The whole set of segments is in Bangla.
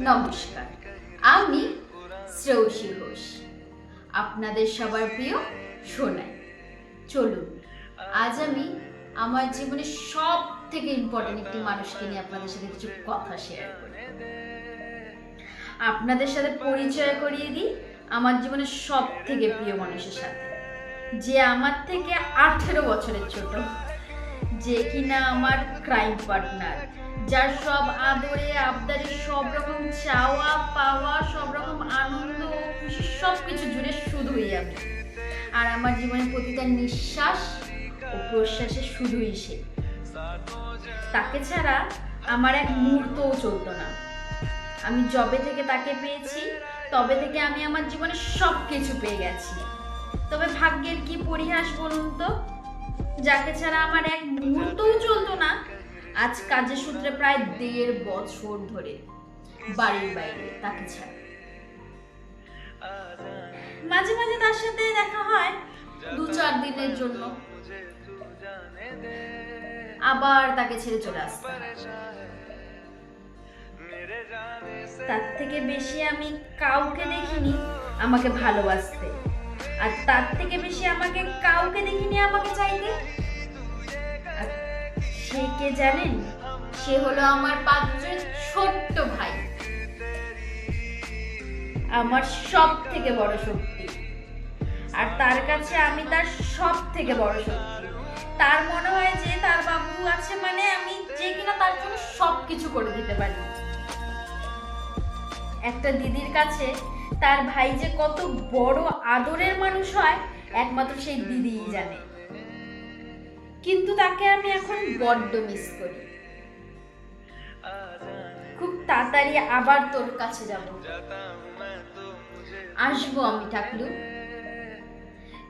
নমস্কার, আমি শ্রেয়সী ঘোষ, আপনাদের সবার প্রিয় সোনাই। চলুন আজ আমি আমার জীবনের সব থেকে ইম্পর্টেন্ট একটি মানুষকে নিয়ে আপনাদের সাথে কিছু কথা শেয়ার করি। আপনাদের সাথে পরিচয় করিয়ে দিই আমার জীবনের সব থেকে প্রিয় মানুষের সাথে, যে আমার থেকে 18 বছরের ছোট, যে কিনা আমার ক্রাইম পার্টনার, যার সব আদরে আবদারে সব রকম চাওয়া পাওয়া, সব রকম আনন্দ খুশি সব কিছু জুড়ে শুধুই আমি, আর আমার জীবনের প্রতিটা নিঃশ্বাস ও প্রশ্বাসে শুধুই সে। তাকে ছাড়া আমার এক মুহূর্তও চলতো না। আমি যবে থেকে তাকে পেয়েছি তবে থেকে আমি আমার জীবনে সব কিছু পেয়ে গেছি। তবে ভাগ্যের কি পরিহাস বলুন তো, যাকে ছাড়া আমার এক মুহূর্তও চলতো না, আজ কাজের সূত্রে প্রায় 1.5 বছর ধরে বাড়ির বাইরে তাকে ছাড়া। মাঝে মাঝে তার সাথে দেখা হয় 2-4 দিনের জন্য, আবার তাকে ছেড়ে চলে আসতে হয়। তার থেকে বেশি আমি কাউকে দেখিনি আমাকে ভালোবাসতে, আর তার থেকে বেশি আমাকে কাউকে দেখিনি আমাকে চাইতে। আর সে কে জানেন? সে হলো আমার পাত্রের ছোট্ট ভাই, আমার সব থেকে বড় শক্তি। আর তার কাছে আমি তার সব থেকে বড় শক্তি। তার মনে হয় যে তার বাবু আছে মানে আমি যে কিনা তার জন্য সবকিছু করে দিতে পারি। একটা দিদির কাছে তার ভাই যে কত বড় আদরের মানুষ হয় একমাত্র সেই দিদিই জানে। কিন্তু তাকে আমি এখন বড্ড মিস করি। খুব তাড়াতাড়ি আবার তোর কাছে যাব, আসবো আমি টাকলু।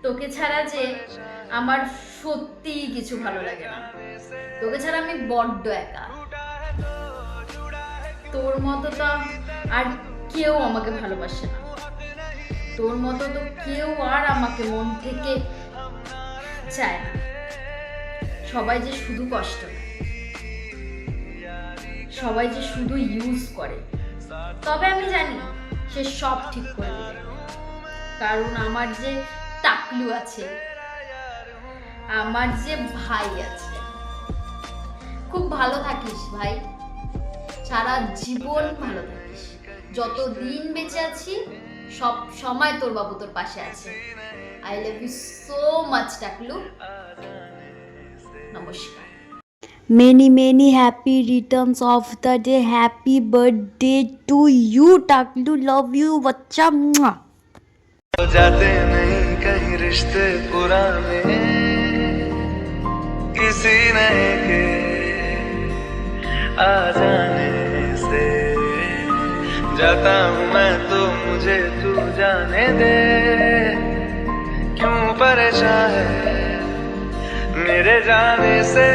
তোকে ছাড়া যে আমার সত্যি কিছু ভালো লাগে না। তোকে ছাড়া আমি বড্ড একা। তোর মতো তো আর কেউ আমাকে ভালোবাসে না। তোর মতো তো কেউ আর আমাকে মন থেকে চায় না। সবাই যে শুধু কষ্ট দেয়, সবাই যে শুধু ইউজ করে। তবে আমি জানি সে সব ঠিক করে দেবে, কারণ আমার যে টাকলু আছে, আমার যে ভাই আছে। খুব ভালো থাকিস ভাই, সারা জীবন ভালো থাকিস। যতদিন বেঁচে আছি সব সময় তোর বাবু তোর পাশে আছে। I love you so much টাকলু। নমস্কার। Many happy returns of the day. Happy birthday to you, Taklu. Love you, बच्चा। जाते नहीं कहीं रिश्ते पुराने किसी नए के आ जाने से। जाता हूँ मैं तो मुझे तू जाने दे। क्यों परेशान है मेरे जाने से?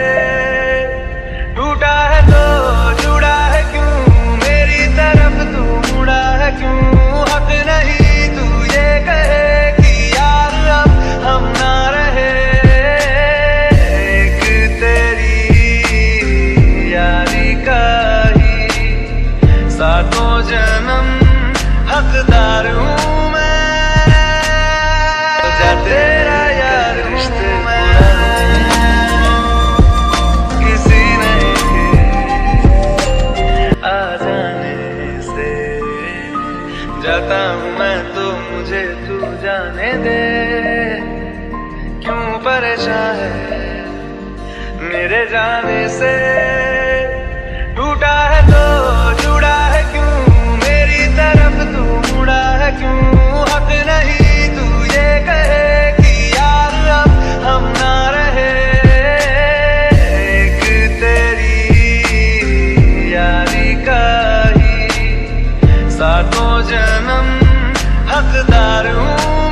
टूटा है तो जुड़ा है क्यों, मेरी तरफ तू मुड़ा है क्यों? हक नहीं तू ये कहे कि यार अब हम ना रहे। एक तेरी यारी का ही सातों जन्म हकदार हूँ मैं। जा तेरा यार रिश्ते किसी नहीं के आ जाने से। जाता हूँ मैं तो मुझे तू जाने दे। क्यों परेशान है मेरे जाने से? टूटा है तो जुड़ा है क्यों, मेरी तरफ तू मुड़ा है क्यों? हक नहीं तू ये कहे कि यार अब हम ना रहे। एक तेरी यारी का ही सातों जन्म हकदार हूँ।